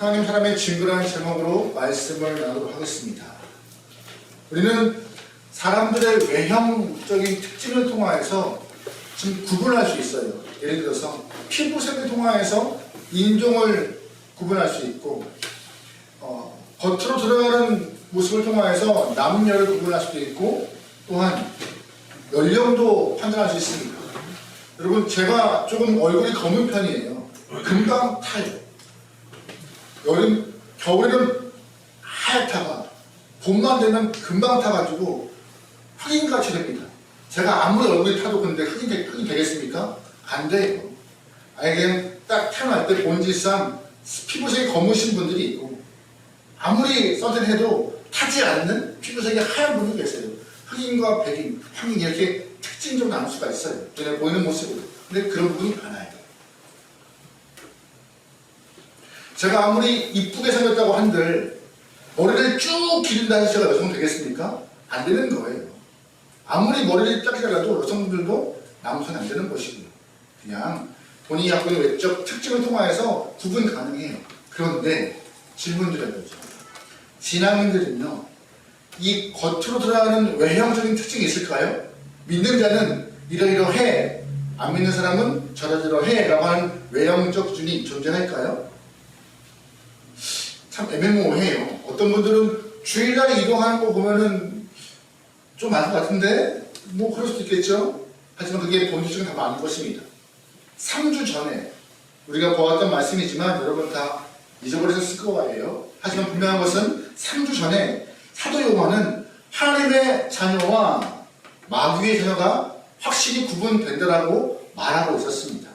하나님 사람의 증거라는 제목으로 말씀을 나누도록 하겠습니다. 우리는 사람들의 외형적인 특징을 통하여서 좀 구분할 수 있어요. 예를 들어서 피부색을 통하여서 인종을 구분할 수 있고, 겉으로 들어가는 모습을 통하여서 남녀를 구분할 수도 있고, 또한 연령도 판단할 수 있습니다. 여러분, 제가 조금 얼굴이 검은 편이에요. 금방 타요. 겨울에는 하얗다가 봄만 되면 금방 타가지고 흑인같이 됩니다. 제가 아무리 얼굴이 타도 근데 흑인 되겠습니까? 안 돼요. 아니 그냥 딱 태어날 때 본질상 피부색이 검으신 분들이 있고, 아무리 선탠해도 타지 않는 피부색이 하얀 분이 계세요. 흑인과 백인, 황인 이렇게 특징적으로 나눌 수가 있어요. 눈에 보이는 모습으로. 근데 그런 부분이 많아요. 제가 아무리 이쁘게 생겼다고 한들 머리를 쭉 기른다는 제가 여성 되겠습니까? 안 되는 거예요. 아무리 머리를 딱 잘라도 여성들도 남성이 안 되는 것이고요. 그냥 본인이 갖고 있는 외적 특징을 통하여서 구분 가능해요. 그런데 질문 드려야죠. 신앙인들은요, 이 겉으로 드러나는 외형적인 특징이 있을까요? 믿는 자는 이러이러해, 안 믿는 사람은 저러저러해 라고 하는 외형적 기준이 존재할까요? 참 애매모호해요. 어떤 분들은 주일날에 이동하는 거 보면은 좀 많은 것 같은데, 뭐 그럴 수도 있겠죠. 하지만 그게 본질적인 답은 아닐 것입니다. 3주 전에 우리가 보았던 말씀이지만 여러분 다 잊어버리셨을 거예요. 하지만 분명한 것은 3주 전에 사도 요한은 하나님의 자녀와 마귀의 자녀가 확실히 구분된다라고 말하고 있었습니다.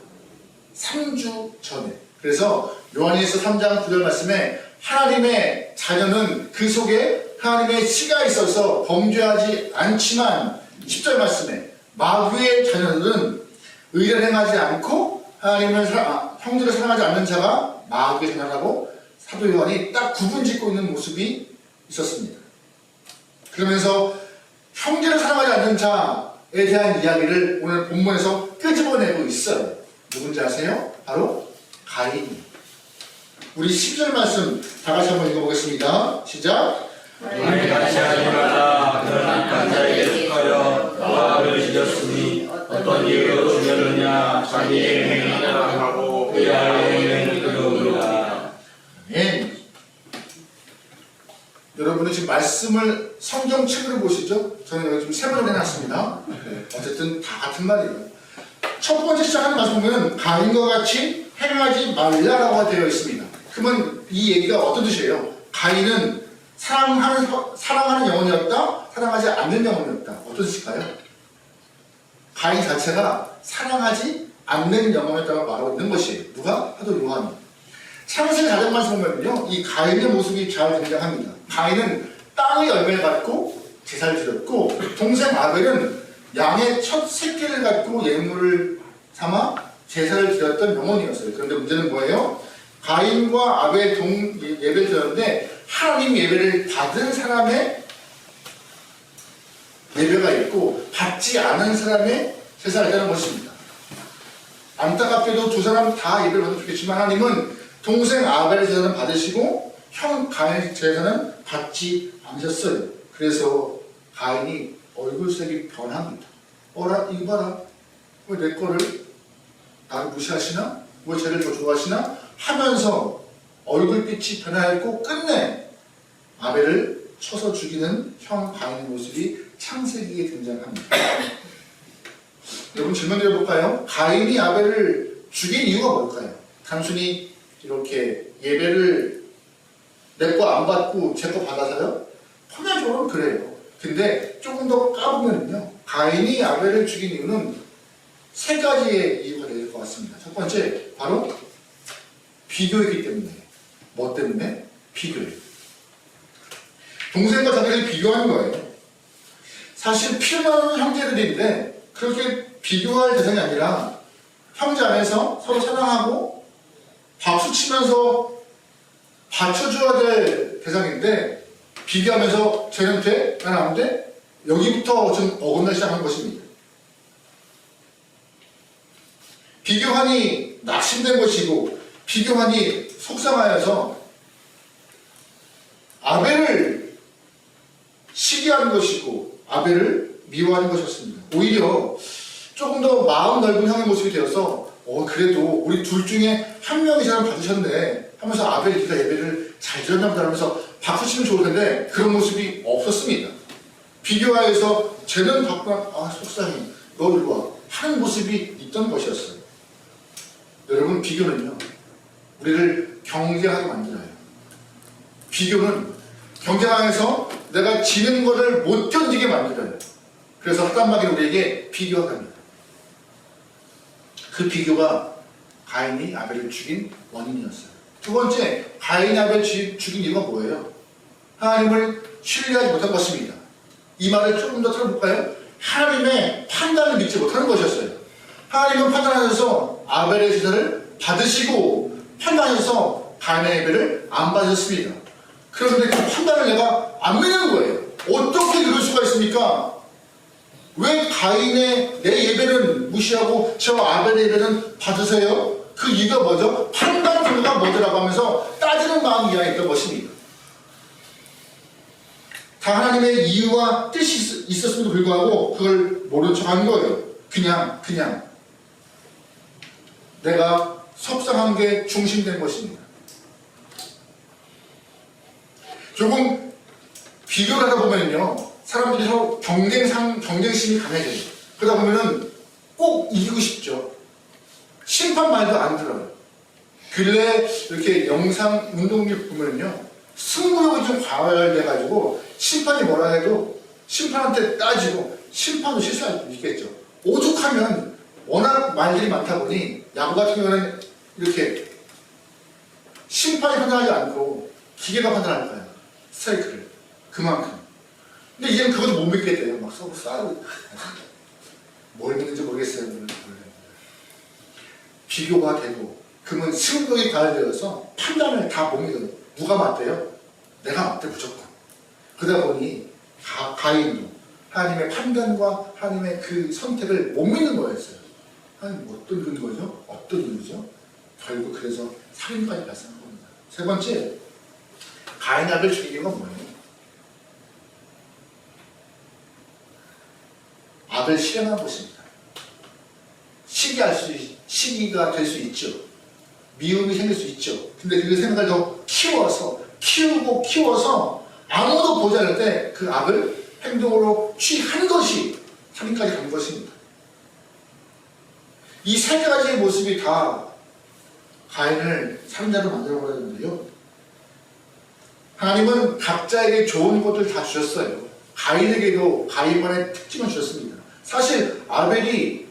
3주 전에. 그래서 요한일서 3장 9절 말씀에 하나님의 자녀는 그 속에 하나님의 씨가 있어서 범죄하지 않지만, 10절 말씀에 마귀의 자녀들은 의를 행하지 않고 형제를 사랑하지 않는 자가 마귀의 자녀라고 사도 요한이 딱 구분짓고 있는 모습이 있었습니다. 그러면서 형제를 사랑하지 않는 자에 대한 이야기를 오늘 본문에서 끄집어내고 있어요. 누군지 아세요? 바로 가인이. 우리 10절 말씀 다 같이 한번 읽어보겠습니다. 시작. 우리 같이 하지 말라. 그는 악한 자에게 속하여 노아를 지졌으니 어떤 이유로 죽였느냐. 자기의 행위를 따라하고 그의 행위를 그러므로다. 아멘. 여러분은 지금 말씀을 성경책으로 보시죠? 저는 여기 좀 세번을 해놨습니다. 어쨌든 다 같은 말이에요. 첫 번째 시작하는 말씀 보면 가인과 같이 행하지 말라라고 되어 있습니다. 그러면 이 얘기가 어떤 뜻이에요? 가인은 사랑하는 영혼이었다? 사랑하지 않는 영혼이었다? 어떤 뜻일까요? 가인 자체가 사랑하지 않는 영혼이었다고 말하고 있는 것이에요. 누가? 사도 요한이. 창세기 4장 말씀 보면요, 이 가인의 모습이 잘 등장합니다. 가인은 땅의 열매를 갖고 제사를 드렸고, 동생 아벨은 양의 첫 새끼를 갖고 예물을 삼아 제사를 드렸던 영혼이었어요. 그런데 문제는 뭐예요? 가인과 아벨 예배를 드렸는데 하나님 예배를 받은 사람의 예배가 있고 받지 않은 사람의 제사가 있다는 것입니다. 안타깝게도 두 사람 다 예배를 받으면 좋겠지만 하나님은 동생 아벨의 제사는 받으시고 형 가인의 제사는 받지 않으셨어요. 그래서 가인이 얼굴색이 변합니다. 어라, 이거 봐라. 왜 내 거를 나를 무시하시나? 왜 쟤를 더 좋아하시나? 하면서 얼굴빛이 변하였고 끝내 아벨을 쳐서 죽이는 형 가인의 모습이 창세기에 등장합니다. 여러분 질문 드려볼까요? 가인이 아벨을 죽인 이유가 뭘까요? 단순히 이렇게 예배를 내 거 안 받고 제 거 받아서요? 표면적으로는 그래요. 근데 조금 더 까보면요, 가인이 아벨을 죽인 이유는 세 가지의 이유가 될 것 같습니다. 첫 번째, 바로 비교이기 때문에. 뭐 때문에? 비교예요. 동생과 자기를 비교하는 거예요. 사실 피나는 형제들인데 그렇게 비교할 대상이 아니라 형제 안에서 서로 사랑하고 박수 치면서 받쳐줘야 될 대상인데 비교하면서 쟤는 돼? 나는 안 돼? 여기부터 좀 어긋나기 시작한 것입니다. 비교하니 낙심된 것이고 비교하니 속상하여서 조금 더 마음 넓은 형의 모습이 되어서 그래도 우리 둘 중에 한 명이 저를 받으셨네 하면서 아벨 네가 예배를 잘 드렸나 보다 하면서 박수 치면 좋을 텐데 그런 모습이 없었습니다. 비교하여서 쟤는 받구나, 속상해, 너 이리 와 하는 모습이 있던 것이었어요. 여러분, 비교는요 우리를 경쟁하게 만들어요. 비교는 경쟁하면서 내가 지는 것을 못 견디게 만들어요. 그래서 하단막이 우리에게 비교가 갑니다. 그 비교가 가인이 아벨을 죽인 원인이었어요. 두 번째, 가인이 아벨을 죽인 이유가 뭐예요? 하나님을 신뢰하지 못한 것입니다. 이 말을 조금 더 들어볼까요? 하나님의 판단을 믿지 못하는 것이었어요. 하나님은 판단하셔서 아벨의 제사를 받으시고 판단하셔서 가인의 예배를 안 받으셨습니다. 그런데 그 판단을 내가 안 믿는 거예요. 어떻게 그럴 수가 있습니까? 왜 가인의 내 예배는 무시하고 저 아벨의 예배는 받으세요? 그 이유가 뭐죠? 판단 기호가 뭐더라고 하면서 따지는 마음이 이 안에 있던 것입니다. 다 하나님의 이유와 뜻이 있었음에도 불구하고 그걸 모른 척 한 거예요. 그냥 내가 속상한 게 중심된 것입니다. 조금 비교를 하다 보면요 사람들이 서로 경쟁심이 강해져요. 그러다 보면은 꼭 이기고 싶죠. 심판 말도 안 들어요. 근래 이렇게 영상 운동기 보면요 승부욕이 좀 과열돼가지고 심판이 뭐라 해도 심판한테 따지고 심판도 실수할 수 있겠죠. 오죽하면 워낙 말들이 많다 보니 야구 같은 경우는 이렇게 심판이 판단하지 않고 기계가 판단할 거예요. 스트라이크를 그만큼. 근데 이제는 그것도 못 믿겠대요. 막 서로 싸우고 뭘 믿는지 모르겠어요. 비교가 되고 그러면 승부욕이 과열되어서 판단을 다 못 믿어요. 누가 맞대요? 내가 맞대 무조건. 그러다 보니 가인도 하나님의 판단과 하나님의 그 선택을 못 믿는 거였어요. 하나님 어떤 근거죠? 어떤 이유죠? 결국 그래서 살인까지 발생한 겁니다. 세 번째, 가인 아벨 죽인 이유가 뭐예요? 아벨 실행한 것입니다. 시기가 될 수 있죠. 미움이 생길 수 있죠. 근데 그 생각을 더 키워서 아무도 보지 않을 때 그 악을 행동으로 취한 것이 살인까지 간 것입니다. 이 세 가지의 모습이 다 가인을 살인자로 만들어버렸는데요. 하나님은 각자에게 좋은 것들 다 주셨어요. 가인에게도 가인만의 특징을 주셨습니다. 사실 아벨이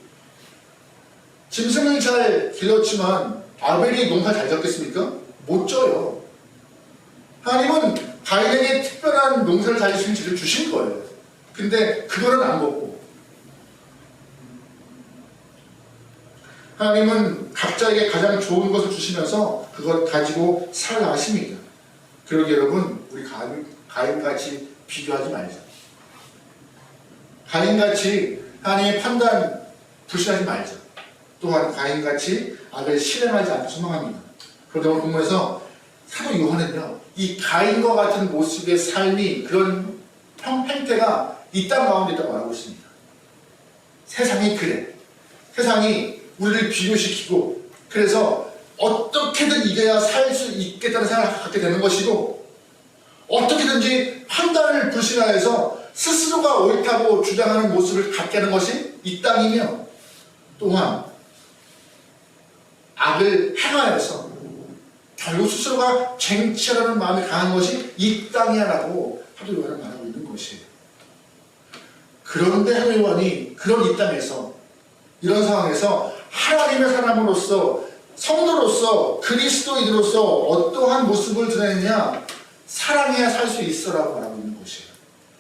짐승을 잘 길렀지만 아벨이 농사 잘 졌겠습니까? 못 져요. 하나님은 가인에게 특별한 농사를 잘 지은 지를 주신 거예요. 근데 그거는 안 먹고 하나님은 각자에게 가장 좋은 것을 주시면서 그걸 가지고 살아가십니다. 그러기 여러분, 우리 가인같이 비교하지 말자. 가인같이 하나님의 판단 불신하지 말자. 또한 가인같이 악을 실행하지 않고 소망합니다. 그러다 오늘 본문에서 사도 요한은요, 이 가인과 같은 모습의 삶이 그런 행태가 이 땅 가운데 있다고 말하고 있습니다. 세상이 그래. 세상이 우리를 비교시키고 그래서 어떻게든 이겨야 살 수 있겠다는 생각을 갖게 되는 것이고 어떻게든지 판단을 불신하여서 스스로가 옳다고 주장하는 모습을 갖게 하는 것이 이 땅이며 또한 악을 행하여서 결국 스스로가 쟁취하려는 마음이 강한 것이 이 땅이야라고 사도 요한은 말하고 있는 것이에요. 그런데 사도 요한이 그런 이 땅에서 이런 상황에서 하나님의 사람으로서 성도로서 그리스도인으로서 어떠한 모습을 드러내느냐 사랑해야 살 수 있어라고 말하고 있는 것이에요.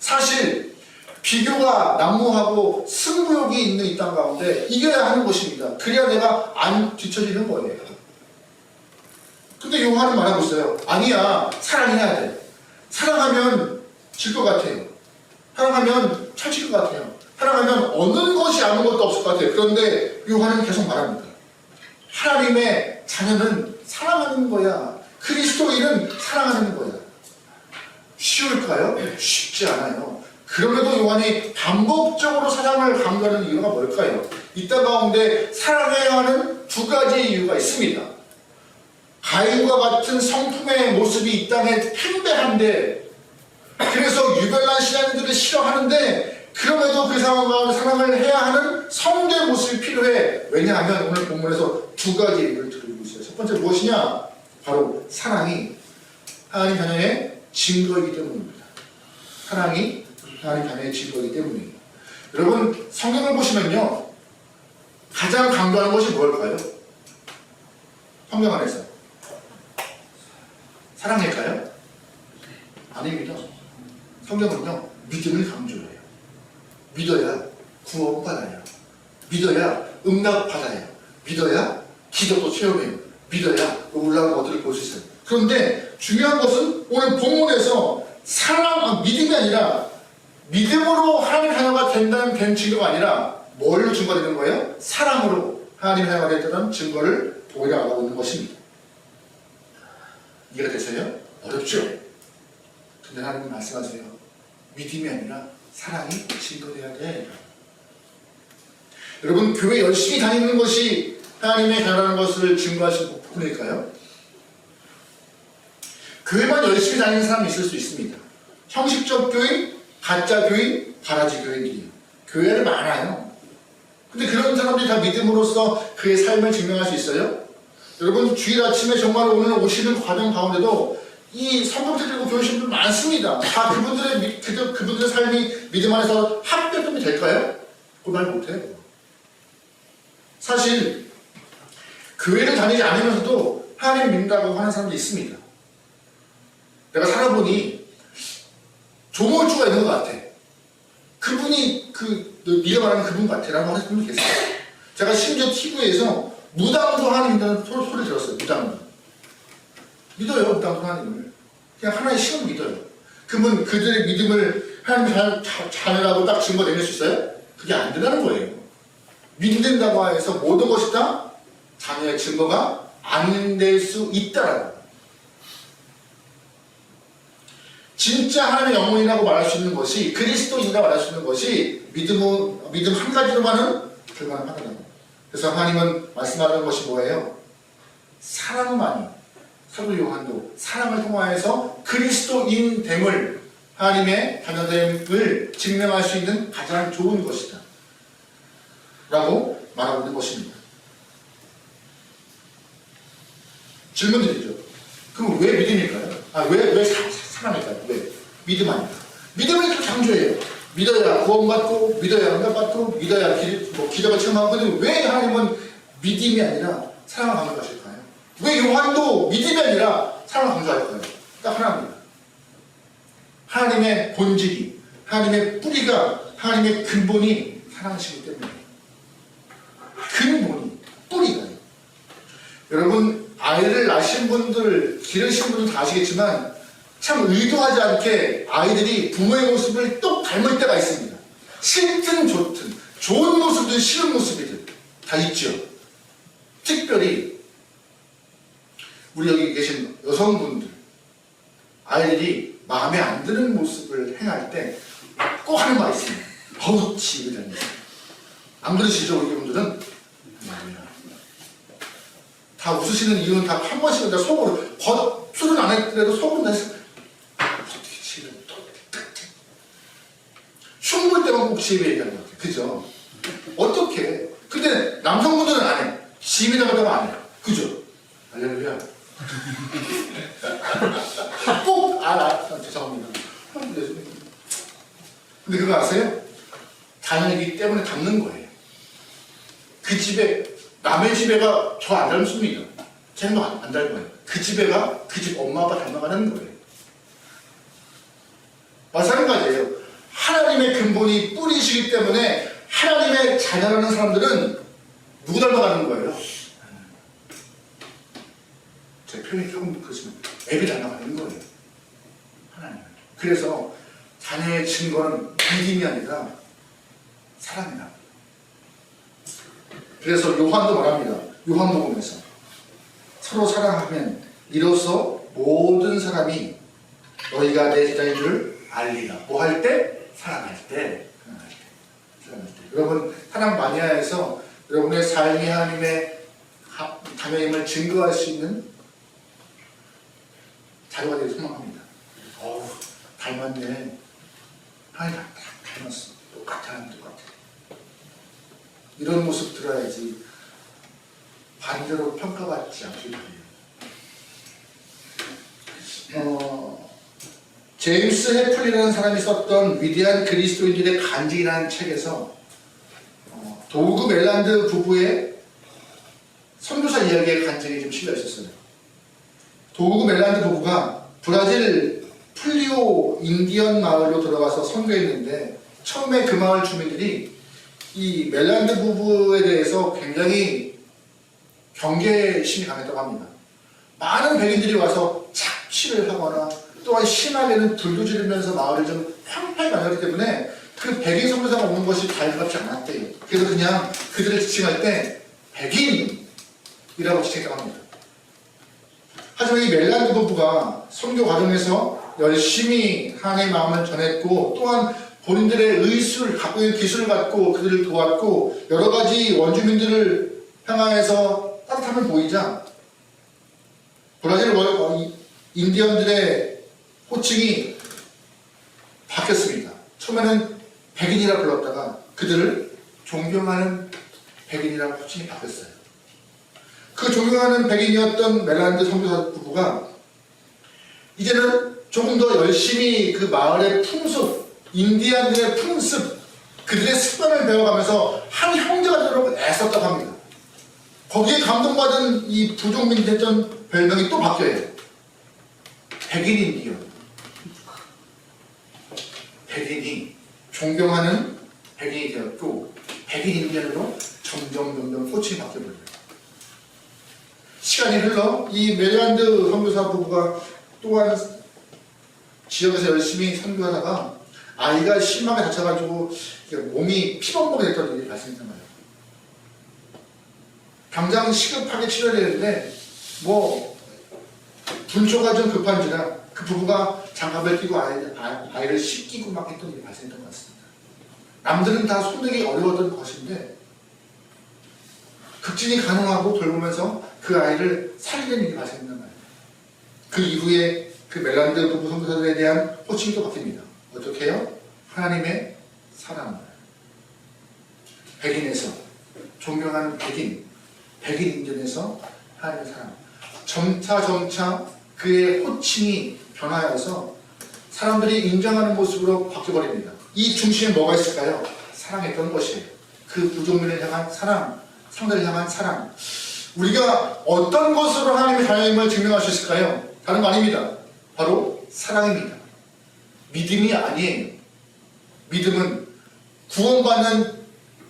사실 비교가 난무하고 승부욕이 있는 이 땅 가운데 이겨야 하는 것입니다. 그래야 내가 안 뒤처지는 거예요. 근데 요한은 말하고 있어요. 아니야, 사랑해야 돼. 사랑하면 질 것 같아요. 사랑하면 찰칠 것 같아요. 사랑하면 얻는 것이 아무것도 없을 것 같아요. 그런데 요한은 계속 말합니다. 하나님의 자녀는 사랑하는 거야. 그리스도인은 사랑하는 거야. 쉬울까요? 쉽지 않아요. 그럼에도 요한이 반복적으로 사랑을 강조하는 이유가 뭘까요? 이 땅 가운데 살아가야 하는 두 가지 이유가 있습니다. 가인과 같은 성품의 모습이 이 땅에 팽배한데, 그래서 유별난 신앙인들을 싫어하는데, 그럼에도 그 상황 가운데 사랑을 해야 하는 성도의 모습이 필요해. 왜냐하면 오늘 본문에서 두 가지 얘기를 드리고 있어요. 첫 번째 무엇이냐? 바로 사랑이 하나님 자녀의 증거이기 때문입니다. 사랑이 하나님 자녀의 증거이기 때문입니다. 여러분, 성경을 보시면요, 가장 강조하는 것이 뭘까요? 성경 안에서 사랑일까요? 아닙니다. 성경은요, 믿음을 강조해요. 믿어야 구원받아요. 믿어야 응답받아요. 믿어야 기적도 체험해요. 믿어야 올라온 것들을 볼 수 있어요. 그런데 중요한 것은 오늘 본문에서 믿음이 아니라, 믿음으로 하나님 자녀가 된 증거가 아니라 뭘로 증거되는 거예요? 사랑으로 하나님 자녀가 됐다는 증거를 보여나가고 있는 것입니다. 이해가 되세요? 어렵죠? 근데 하나님은 말씀하세요. 믿음이 아니라 사랑이 증거돼야 돼. 여러분, 교회 열심히 다니는 것이 하나님의 자녀라는 것을 증거하시는 부분일까요? 교회만 열심히 다니는 사람이 있을 수 있습니다. 형식적 교인, 가짜 교인, 바라지 교인들이요. 교회를 많아요. 근데 그런 사람들이 다 믿음으로써 그의 삶을 증명할 수 있어요? 여러분, 주일 아침에 정말 오늘 오시는 과정 가운데도 이 성경책 들고 교회신 분 많습니다. 다 그분들의 삶이 믿음 안에서 합격점이 될까요? 그걸 말 못해요. 사실 교회를 다니지 않으면서도 하나님 믿는다고 하는 사람도 있습니다. 내가 살아보니 조물주가 있는 것 같아. 그분이 네가 말하는 그분 같아 라고 하는 분이 계세요. 제가 심지어 TV에서 무당도 하나님이라는 소리 들었어요. 무당도. 믿어요. 무당도 하나님을. 그냥 하나의 신을 믿어요. 그들의 믿음을 하나님 자녀라고 딱 증거 내릴 수 있어요? 그게 안 된다는 거예요. 믿는다고 해서 모든 것이 다 자녀의 증거가 안 될 수 있다라는 거예요. 진짜 하나님의 영혼이라고 말할 수 있는 것이, 그리스도인이라고 말할 수 있는 것이 믿음 한 가지로만은 불가능하다는. 그래서 하나님은 말씀하는 것이 뭐예요? 사랑만이, 사도 요한도 사랑을 통하여서 그리스도인됨을, 하나님의 자녀됨을 증명할 수 있는 가장 좋은 것이다 라고 말하고 있는 것입니다. 질문 드리죠. 그럼 왜 믿음일까요? 왜 사랑일까요? 왜? 믿음 아닐까? 믿음을 이렇게 강조해요. 믿어야 구원받고, 믿어야 응답받고, 믿어야 기적을 체험하고. 근데 왜 하나님은 믿음이 아니라 사랑을 강조하실까요? 왜 요한도 믿음이 아니라 사랑을 강조할까요? 딱 하나입니다. 하나님의 본질이, 하나님의 뿌리가, 하나님의 근본이 사랑이시기 때문에. 근본이, 뿌리가. 여러분, 아이를 낳으신 분들, 기르신 분들 다 아시겠지만 참 의도하지 않게 아이들이 부모의 모습을 똑 닮을 때가 있습니다. 싫든 좋든, 좋은 모습이든 싫은 모습이든 다 있죠. 특별히 우리 여기 계신 여성분들, 아이들이 마음에 안 드는 모습을 행할 때 꼭 하는 말이 있습니다. 어우, 지그다니. 안 그러시죠, 우리 분들은? 다 웃으시는 이유는 다 한 번씩은 다 속으로, 겉술은 안 했더라도 속으로 다 했어요. 어떻게 지금 또 흉볼 때만 꼭 지혜를 얘기하는 것 같아요. 그죠? 어떻게? 근데 남성분들은 안 해. 지혜라고 하면 안 해. 그죠? 할렐루야. 꼭 죄송합니다. 근데 그거 아세요? 자녀이기 때문에 닮는 거예요. 그 집에, 남의 집애가 저 안 닮습니다. 쟤는 안 닮아요. 그 집애가 그 집 엄마 아빠 닮아가는 거예요. 마찬가지예요. 하나님의 근본이 뿌리시기 때문에 하나님의 자녀라는 사람들은 누구 닮아가는 거예요? 제 표현이 조금 그렇지만 애비 닮아가는 거예요. 하나님. 그래서 자녀의 증거는 믿음이 아니라 사랑이다. 그래서 요한도 말합니다. 요한복음에서 서로 사랑하면 이로써 모든 사람이 너희가 내 제자인 줄 알리라. 뭐 할 때? 사랑할 때. 여러분 사랑 마니아에서 여러분의 삶이 하나님의 자녀임을 증거할 수 있는 자료가 되길 소망합니다. 어우 닮았네. 하나님 닮았어. 똑같아. 이런 모습 들어야지 반대로 평가받지 않길 바래요. 제임스 해플이라는 사람이 썼던 위대한 그리스도인들의 간증이라는 책에서 도그 멜란드 부부의 선교사 이야기의 간증이 좀 실려 있었어요. 도그 멜란드 부부가 브라질 풀리오 인디언 마을로 들어가서 선교했는데 처음에 그 마을 주민들이 이 멜란드 부부에 대해서 굉장히 경계심이 강했다고 합니다. 많은 백인들이 와서 착취를 하거나 또한 심하게는 불도 지르면서 마을을 좀 황폐하게 만들기 때문에 그 백인 선교사가 오는 것이 달갑지 않았대요. 그래서 그냥 그들을 지칭할 때 백인이라고 지칭했다고 합니다. 하지만 이 멜란드 부부가 선교 과정에서 열심히 하나님의 마음을 전했고 또한 본인들의 의술을 갖고 있는 기술을 갖고 그들을 도왔고 여러 가지 원주민들을 향하여서 따뜻함을 보이자 브라질 인디언들의 호칭이 바뀌었습니다. 처음에는 백인이라 불렀다가 그들을 존경하는 백인이라고 호칭이 바뀌었어요. 그 존경하는 백인이었던 멜란드 선교사 부부가 이제는 조금 더 열심히 그 마을의 풍습, 인디안들의 풍습, 그들의 습관을 배워가면서 한 형제가 되도록 애썼다고 합니다. 거기에 감동받은 이 부족민 됐던 별명이 또 바뀌어요. 백인 인디언. 백인이 존경하는 백인이 되었고 백인 인디언으로 점점 호칭이 바뀌어버려요. 시간이 흘러 이 멜란드 선교사 부부가 또한 지역에서 열심히 선교하다가 아이가 심하게 다쳐가지고 몸이 피범벅이 됐던 일이 발생했단 말이에요. 당장 시급하게 치료해야 되는데 분초가 좀 급한지라 그 부부가 장갑을 끼고 아이를 씻기고 막 했던 일이 발생했던 것 같습니다. 남들은 다 손대기 어려웠던 것인데 극진이 가능하고 돌보면서 그 아이를 살리는 일이 발생했단 말이에요. 그 이후에 그 멜란드 부부 선교사들에 대한 호칭이 또 바뀝니다. 어떻게 해요? 하나님의 사랑. 백인에서 존경하는 백인 인전에서 하나님의 사랑. 점차 그의 호칭이 변화해서 사람들이 인정하는 모습으로 바뀌어버립니다. 이 중심에 뭐가 있을까요? 사랑했던 것이에요. 그 부족민을 향한 사랑, 상대를 향한 사랑. 우리가 어떤 것으로 하나님의 자녀임을 증명할 수 있을까요? 다른 거 아닙니다. 바로 사랑입니다. 믿음이 아니에요. 믿음은 구원받는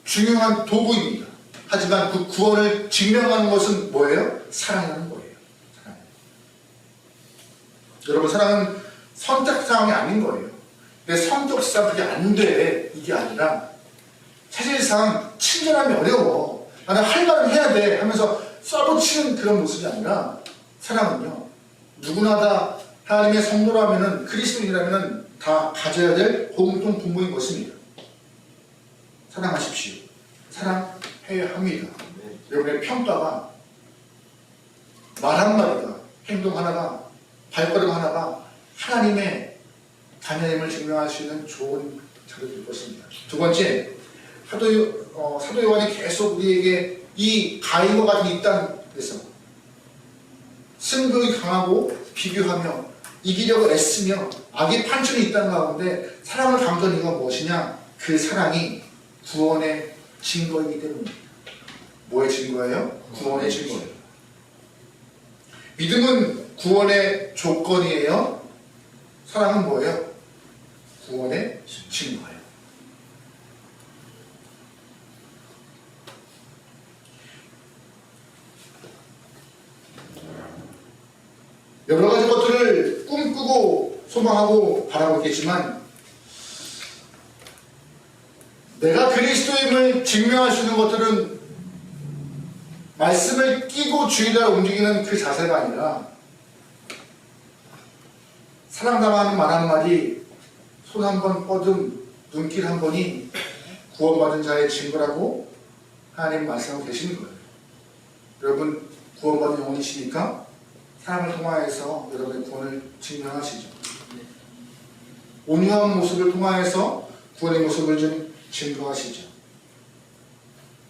중요한 도구입니다. 하지만 그 구원을 증명하는 것은 뭐예요? 사랑이라는 거예요. 사랑. 여러분 사랑은 선택사항이 아닌 거예요. 내 성격상 그게 안 돼. 이게 아니라 사실상 친절함이 어려워. 나는 할 말은 해야 돼 하면서 쏴붙이는 그런 모습이 아니라 사랑은요. 누구나 다 하나님의 성도라면은 그리스도인이라면은 다 가져야 될 공통 분모인 것입니다. 사랑하십시오. 사랑해야 합니다. 여러분의 평가가 말 한마디가 행동 하나가 발걸음 하나가 하나님의 자녀임을 증명할 수 있는 좋은 자료가 될 것입니다. 두 번째, 사도 요한이 계속 우리에게 이 가인과 같은 이 땅에서 승부욕이 강하고 비교하며 이기려고 애쓰며 악의 판천이 있다는 가운데 사랑을 강조한 이유가 무엇이냐? 그 사랑이 구원의 증거이기 때문입니다. 뭐의 증거예요? 구원의 증거예요. 믿음은 구원의 조건이에요. 사랑은 뭐예요? 구원의 증거예요. 여러 가지 것들을 꿈꾸고 소망하고 바라고 있겠지만 내가 그리스도임을 증명할 수 있는 것들은 말씀을 끼고 주의를 움직이는 그 자세가 아니라 사랑당하는 말 한마디, 손 한 번 뻗음, 눈길 한 번이 구원받은 자의 증거라고 하나님 말씀하고 계시는 거예요. 여러분 구원받은 영혼이시니까 사랑을 통하여서 여러분의 구원을 증명하시죠. 온유한 모습을 통하여서 구원의 모습을 좀 증거하시죠.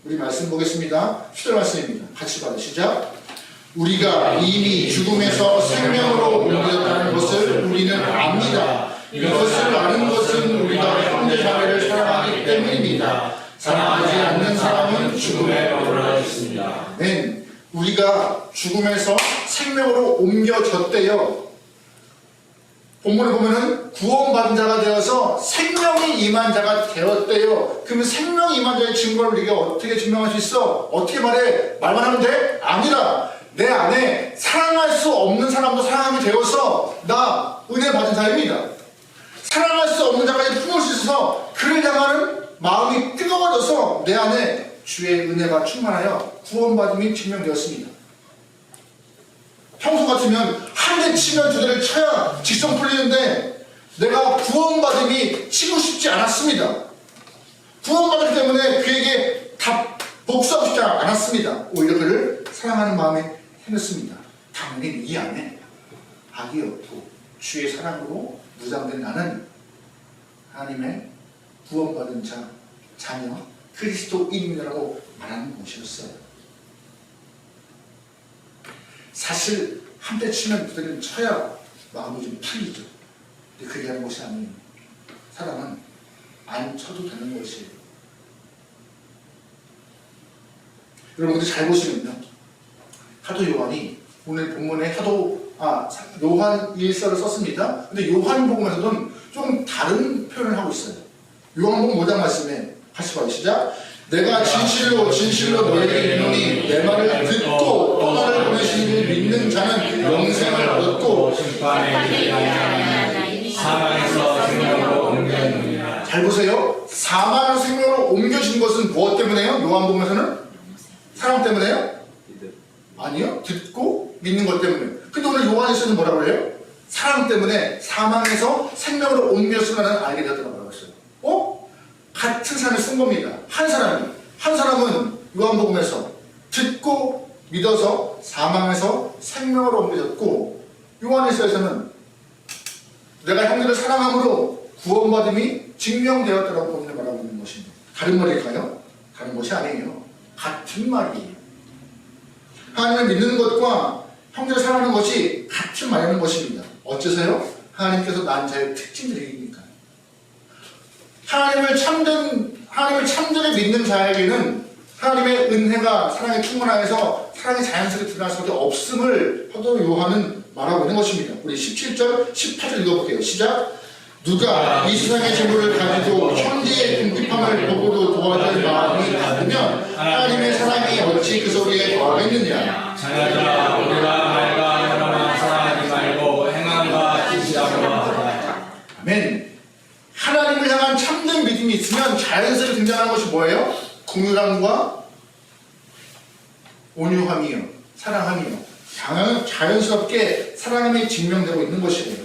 우리 말씀 보겠습니다. 10절 말씀입니다. 같이 봐요. 시작. 우리가 이미 죽음에서 생명으로 옮겨졌다는 것을 우리는 압니다. 이것을 아는 것은 우리가 형제 자매를 사랑하기 때문입니다. 사랑하지 않는 사람은 죽음에 머물러 있습니다. 네, 우리가 죽음에서 생명으로 옮겨졌대요. 본문에 보면은 구원받은 자가 되어서 생명이 임한 자가 되었대요. 그러면 생명이 임한 자의 증거를 우리가 어떻게 증명할 수 있어? 어떻게 말해? 말만 하면 돼? 아니라 내 안에 사랑할 수 없는 사람도 사랑하게 되어서 나 은혜 받은 자입니다. 사랑할 수 없는 자까지 품을 수 있어서 그를 향하는 마음이 뜨거워져서 내 안에 주의 은혜가 충만하여 구원받음이 증명되었습니다. 평소 같으면 한 대 치면 두 대를 쳐야 직성 풀리는데 내가 구원받음이 치고 싶지 않았습니다. 구원받았기 때문에 그에게 다 복수하고 싶지 않았습니다. 오히려 그를 사랑하는 마음에 해냈습니다. 당연히 이 안에 악이 없고 주의 사랑으로 무장된 나는 하나님의 구원받은 자, 자녀, 그리스도인이라고 말하는 것이었어요. 사실 한 대 치면 두 대를 쳐야 마음이 좀 풀리죠. 근데 그게 하는 것이 아니에요. 사람은 안 쳐도 되는 것이에요. 여러분들 잘 보시면요. 사도 요한이 오늘 본문에 요한 1서를 썼습니다. 근데 요한복음에서는 조금 다른 표현을 하고 있어요. 요한복음 5장 말씀에 같이 봐요. 시작. 내가 진실로 진실로 너에게 이르노니 내 말을 듣고 또 나를 보내신 이를 믿는 자는 영생을 얻었고 사망에서 생명으로 옮겨졌느니라. 잘 보세요. 사망을 생명으로 옮겨진 것은 무엇 때문에요? 요한복음에서는 사랑 때문에요? 아니요. 듣고 믿는 것 때문에. 근데 오늘 요한에서는 뭐라고 해요? 사랑 때문에 사망에서 생명으로 옮겼으면 알게 되었다고 말하고 있어요. 같은 사람을 쓴 겁니다. 한 사람은 요한복음에서 듣고 믿어서 사망에서 생명으로 옮겨졌고, 요한일서에서는 내가 형제를 사랑함으로 구원받음이 증명되었다고 본문에 말하고 있는 것입니다. 다른 말일까요? 다른 것이 아니에요. 같은 말이에요. 하나님을 믿는 것과 형제를 사랑하는 것이 같은 말이라는 것입니다. 어째서요? 하나님께서 난 자의 특징들이니까. 하나님을 참되게 믿는 자에게는 하나님의 은혜가 사랑에 충만하여서 사랑이 자연스럽게 드러날 수밖에 없음을 사도 요한은 말하고 있는 것입니다. 우리 17절, 18절 읽어볼게요. 시작. 누가 이 세상의 재물을 가지고 형제의 궁핍함을 보고도 도와줄 마음이 닿으면 하나님의 사랑이 어찌 그 속에 거하겠느냐. 자녀들아, 우리가 말과 혀로만 사랑하지 말고 행함과 지시하고 하자. 아멘. 하나님을 향한 참된 믿음이 있으면 자연스럽게 등장하는 것이 뭐예요? 긍휼함과 온유함이요, 사랑함이요. 자연스럽게 사랑함이 증명되고 있는 것이에요.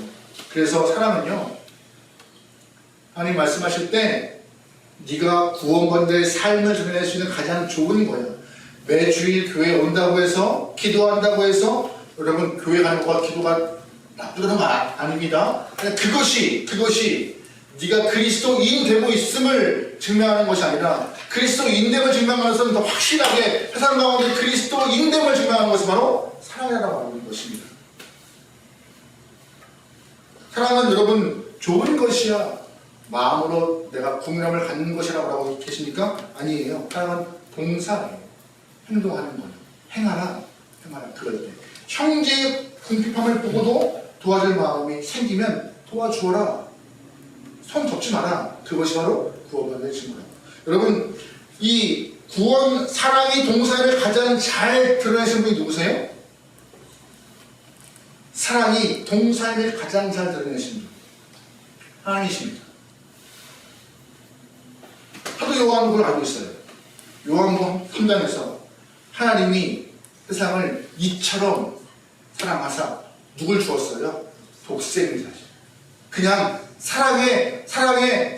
그래서 사랑은요, 하나님 말씀하실 때 네가 구원받은 자의 삶을 전해낼 수 있는 가장 좋은 거예요. 매주일 교회에 온다고 해서 기도한다고 해서 여러분 교회 가는 것과 기도가 나쁘다는 거 아닙니다. 그것이 네가 그리스도인 되고 있음을 증명하는 것이 아니라 그리스도인됨을 증명하는 것은 더 확실하게 세상 가운데 그리스도인됨을 증명하는 것이 바로 사랑이라고 하는 것입니다. 사랑은 여러분 좋은 것이야, 마음으로 내가 궁금함을 갖는 것이라고 하고 계십니까? 아니에요. 사랑은 봉사예요. 행동하는 거예요. 행하라 그럴 때 형제의 궁핍함을 보고도 도와줄 마음이 생기면 도와주어라. 손 접지 마라. 그것이 바로 구원받는 증거예요. 여러분, 이 구원, 사랑이 동사를 가장 잘 드러내시는 분이 누구세요? 사랑이 동사를 가장 잘 드러내시는 분, 하나님이십니다. 사도 요한복음을 알고 있어요. 요한복음 3장에서 하나님이 세상을 이처럼 사랑하사 누굴 주었어요? 독생자죠. 그냥 사랑이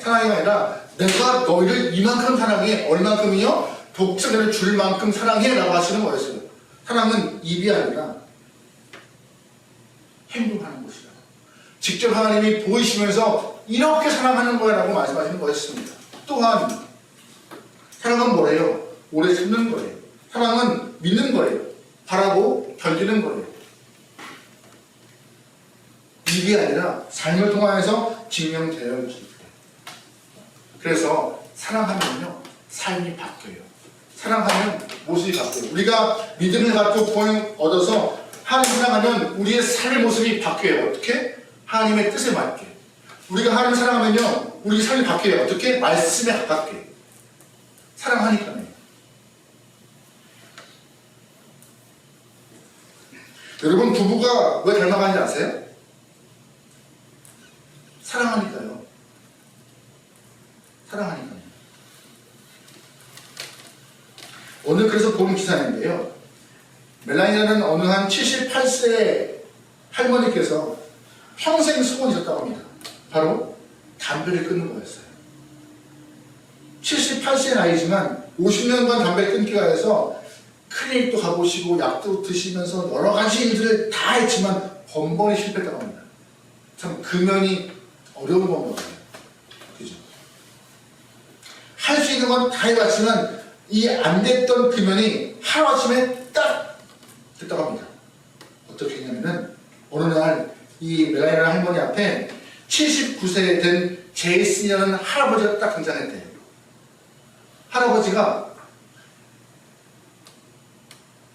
아니라 내가 너희를 이만큼 사랑해. 얼만큼이요? 독생자를 줄 만큼 사랑해 라고 하시는 거였어요. 사랑은 입이 아니라 행동하는 것이다. 직접 하나님이 보이시면서 이렇게 사랑하는 거야 라고 말씀하시는 거였습니다. 또한 사랑은 뭐래요? 오래 참는 거예요. 사랑은 믿는 거예요. 바라고 견디는 거예요. 입이 아니라 삶을 통하여서 증명되어야 합니다. 그래서 사랑하면요 삶이 바뀌어요. 사랑하면 모습이 바뀌어요. 우리가 믿음을 갖고 구원을 얻어서 하나님 사랑하면 우리의 삶의 모습이 바뀌어요. 어떻게? 하나님의 뜻에 맞게. 우리가 하나님 사랑하면요 우리 삶이 바뀌어요. 어떻게? 말씀에 가깝게. 사랑하니까요. 여러분 부부가 왜 닮아가는지 아세요? 사랑하니까요. 사랑하니까요. 오늘 그래서 본 기사인데요. 멜라니라는 어느 한 78세 할머니께서 평생 소원이셨다고 합니다. 바로 담배를 끊는 거였어요. 78세 나이지만 50년간 담배를 끊기가 해서 클리닉도 가보시고 약도 드시면서 여러 가지 일들을 다 했지만 번번이 실패했다고 합니다. 참 금연이 어려운 건가요? 그죠? 할 수 있는 건 다 해봤지만 이 안 됐던 금연이 하루아침에 딱 됐다고 합니다. 어떻게 했냐면은 어느 날 이 멜라니라 할머니 앞에 79세 된 제이슨이라는 할아버지가 딱 등장했대요. 할아버지가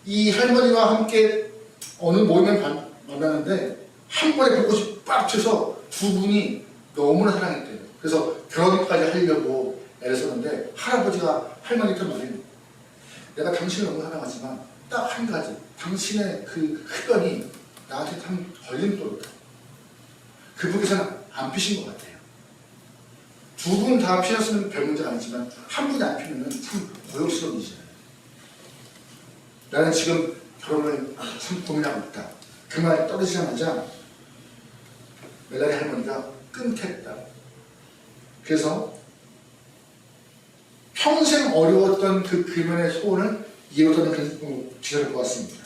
이 할머니와 함께 어느 모임을 만나는데 한 번에 불꽃이 빡 튀어서 두 분이 너무나 사랑했대요. 그래서 결혼까지 하려고 애를 썼는데 할아버지가 할머니한테 말해요. 내가 당신을 너무 사랑하지만 딱 한 가지, 당신의 그 흡연이 나한테 참 걸림돌이다. 그분께서는 안 피신 것 같아요. 두 분 다 피셨으면 별 문제가 아니지만 한 분이 안 피면 참 고역스러운 일이잖아요. 나는 지금 결혼을 참 고민하고 있다. 그 말 떨어지자마자 멜라니 할머니가 끊겠다. 그래서 평생 어려웠던 그 금연의 소원을 이루었다는 기사를 보았습니다.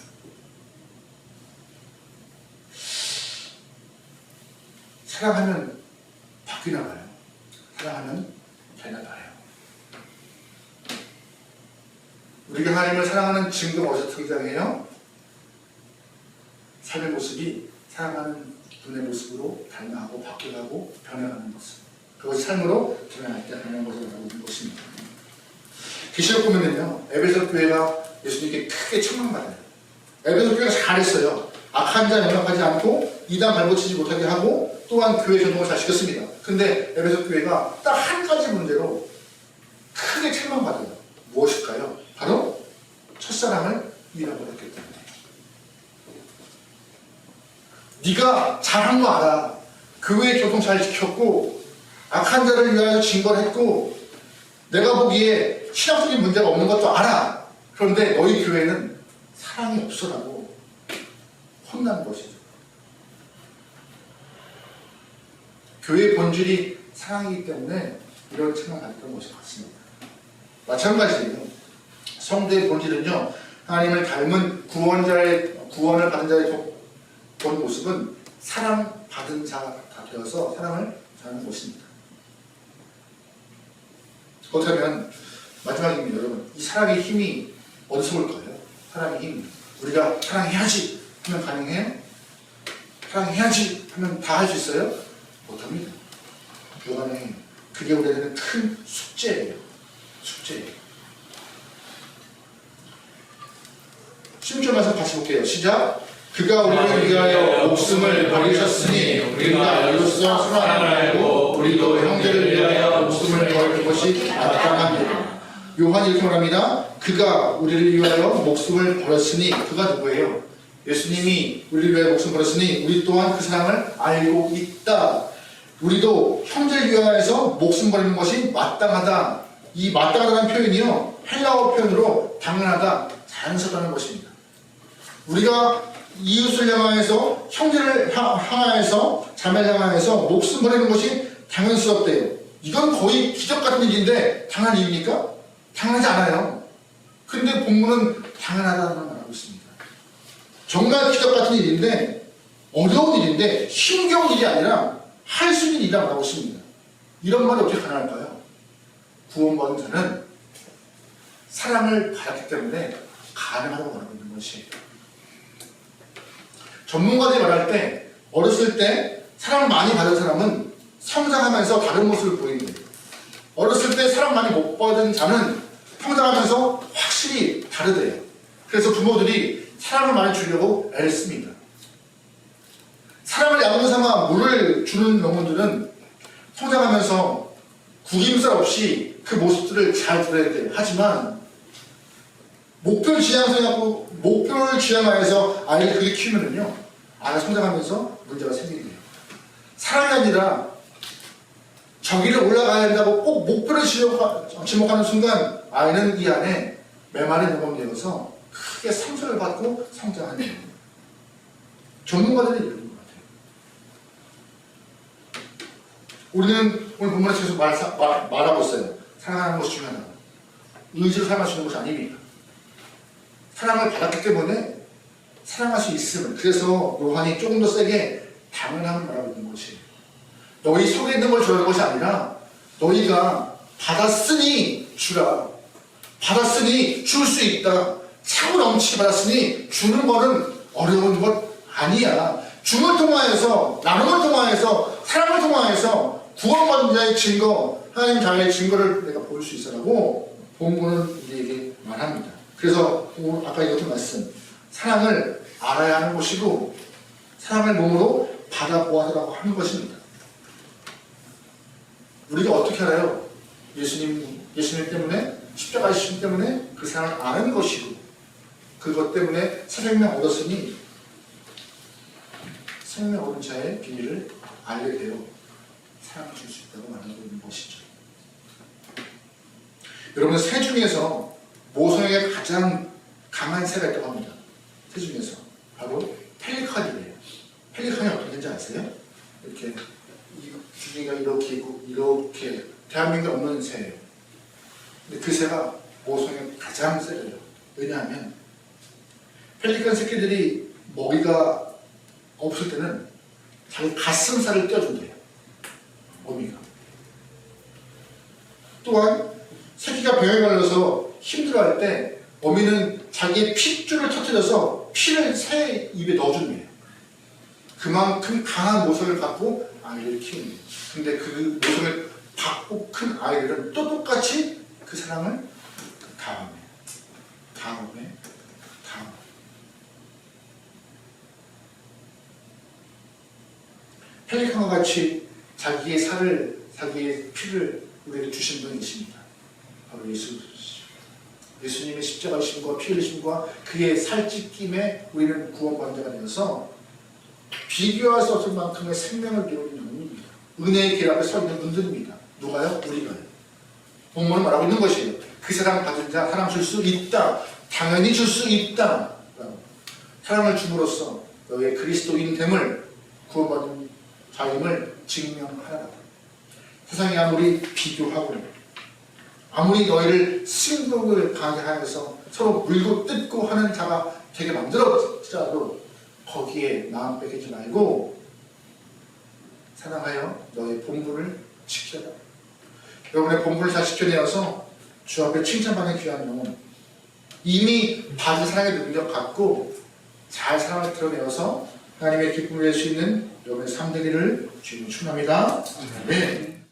사랑하면 바뀌나 봐요. 사랑하면 되나 봐요. 우리가 하나님을 사랑하는 증거가 어디서 등장해요? 삶의 모습이 사랑하는 분의 모습으로 닮아가고 바뀌어가고 변해가는 모습. 그것이 삶으로 드러날 때 하는 것을 알고 있는 것입니다. 계시록 보면요, 에베소 교회가 예수님께 크게 책망받아요. 에베소 교회가 잘했어요. 악한 자 영락하지 않고 이단 발붙이지 못하게 하고 또한 교회 전통을 잘 지켰습니다. 근데 에베소 교회가 딱 한 가지 문제로 크게 책망받아요. 무엇일까요? 바로 첫사랑을 잃어버렸기 때문에. 네가 잘한 거 알아. 교회 교통 잘 지켰고 악한 자를 위하여 징벌을 했고 내가 보기에 신학적인 문제가 없는 것도 알아. 그런데 너희 교회는 사랑이 없어라고 혼난 것이죠. 교회의 본질이 사랑이기 때문에 이런 책망을 받았던 것이 같습니다. 마찬가지예요. 성도의 본질은요, 하나님을 닮은 구원을 받은 자의 본 모습은 사랑받은 자가 되어서 사랑을 전하는 것입니다. 그렇다면 마지막입니다, 여러분. 이 사랑의 힘이 어디서 올까요? 사랑의 힘. 우리가 사랑해야지 하면 가능해요? 사랑해야지 하면 다 할 수 있어요? 못합니다. 불가능해요. 그게 우리에게는 큰 숙제예요. 숙제예요. 16절 말씀 같이 볼게요. 시작. 그가 우리를 위하여 목숨을 버리셨으니 우리가 이로써 사랑을 알고 우리도 형제를 위하여 목숨을 버릴 것이 마땅합니다. 요한이 이렇게 말합니다. 그가 우리를 위하여 목숨을 버렸으니 그가 누구예요? 예수님이 우리를 위하여 목숨을 버렸으니 우리 또한 그 사랑을 알고 있다. 우리도 형제를 위하여서 목숨 버리는 것이 마땅하다. 이 마땅하다는 표현이요, 헬라어 표현으로 당연하다, 자연스럽다는 것입니다. 우리가 이웃을 향하여서, 형제를 향하여서, 자매를 향하여서 목숨 버리는 것이 당연스럽대요. 이건 거의 기적 같은 일인데 당연한 일입니까? 당연하지 않아요. 근데 본문은 당연하다는 말하고 있습니다. 정말 기적 같은 일인데, 어려운 일인데 힘겨운 일이 아니라 할 수 있는 일이라고 말하고 있습니다. 이런 말이 어떻게 가능할까요? 구원받은 자는 사랑을 받았기 때문에 가능하다고 말하고 있는 것이에요. 전문가들이 말할 때 어렸을 때 사랑을 많이 받은 사람은 성장하면서 다른 모습을 보인대요. 어렸을 때 사랑 많이 못 받은 자는 성장하면서 확실히 다르대요. 그래서 부모들이 사랑을 많이 주려고 애를 씁니다. 사랑을 양분 삼아 물을 주는 영혼들은 성장하면서 구김살 없이 그 모습들을 잘 들어야 돼요. 하지만 목표를 지향하여서 아이를 그렇게 키우면요, 아이가 성장하면서 문제가 생긴대요. 사랑이 아니라 저기를 올라가야 한다고 꼭 목표를 지목하는 순간 아이는 이 안에 메마른 영혼이 되어서 크게 상처를 받고 성장하는 거예요. 전문가들이 이러는 것 같아요. 우리는 오늘 본문에 계속 말하고 있어요. 사랑하는 것이 중요하다. 의지로 사랑할 수 있는 것이 아닙니다. 사랑을 받았기 때문에 사랑할 수 있음을, 그래서 요한이 조금 더 세게 당연함을 말하고 있는 것이에요. 너희 속에 있는 걸 주라는 것이 아니라 너희가 받았으니 주라. 받았으니 줄 수 있다. 차고 넘치게 받았으니 주는 거는 어려운 것 아니야. 줌을 통하여서, 나눔을 통하여서, 사랑을 통하여서 구원받은 자의 증거, 하나님 자의 증거를 내가 보일 수 있어라고 본문은 우리에게 말합니다. 그래서 아까 이것도 말씀, 사랑을 알아야 하는 것이고 사랑을 몸으로 받아보아라고 하는 것입니다. 우리가 어떻게 알아요? 예수님 때문에, 십자가 예수님 때문에 그 사랑을 아는 것이고, 그것 때문에 새 생명 얻었으니 생명 얻은 자의 비밀을 알게 되어 사랑을 줄 수 있다고 말하고 있는 것이죠. 여러분, 새 중에서 모성에게 가장 강한 새가 있다고 합니다. 새 중에서 바로 펠리칸이에요. 펠리칸이 어떻게 되는지 아세요? 이렇게 주둥이가 이렇게 있고 이렇게 대한민국에 없는 새예요. 근데 그 새가 모성에 가장 세요. 왜냐하면 펠리칸 새끼들이 먹이가 없을 때는 자기 가슴살을 떼어준대요. 어미가. 또한 새끼가 병에 걸려서 힘들어할 때 어미는 자기의 핏줄을 터뜨려서 피를 새 입에 넣어준대요. 그만큼 강한 모성을 갖고 아이를 키웁니다. 근데 그 모성을 갖고 큰 아이들은 또 똑같이 그 사랑을 다음에 펠리칸과 같이 자기의 살을, 자기의 피를 우리에게 주신 분이 계십니다. 바로 예수님의 십자가 심과 피 흘리심과 그의 살찢김에 우리는 구원받은 자가 되어서 비교할 수 없을 만큼의 생명을 이루는 영혼입니다. 은혜의 길 앞에 서 있는 분들입니다. 누가요? 우리가요. 본문을 말하고 있는 것이에요. 그 사랑 받은 자 사랑 줄 수 있다. 당연히 줄 수 있다. 사랑을 줌으로써 너의 그리스도인 됨을, 구원받은 자임을 증명하라. 세상이 아무리 비교하고 아무리 너희를 승복을 강하게 하여서 서로 물고 뜯고 하는 자가 되게 만들어지더라도 거기에 마음 뺏기지 말고 사랑하여 너의 본분을 지켜라. 여러분의 본분을 잘 지켜내어서 주 앞에 칭찬받는 귀한 영혼, 이미 받은 사랑의 능력 갖고 잘 사랑을 드러내어서 하나님의 기쁨을 낼 수 있는 여러분의 삶 되기를 주님으로 축원합니다. 아멘.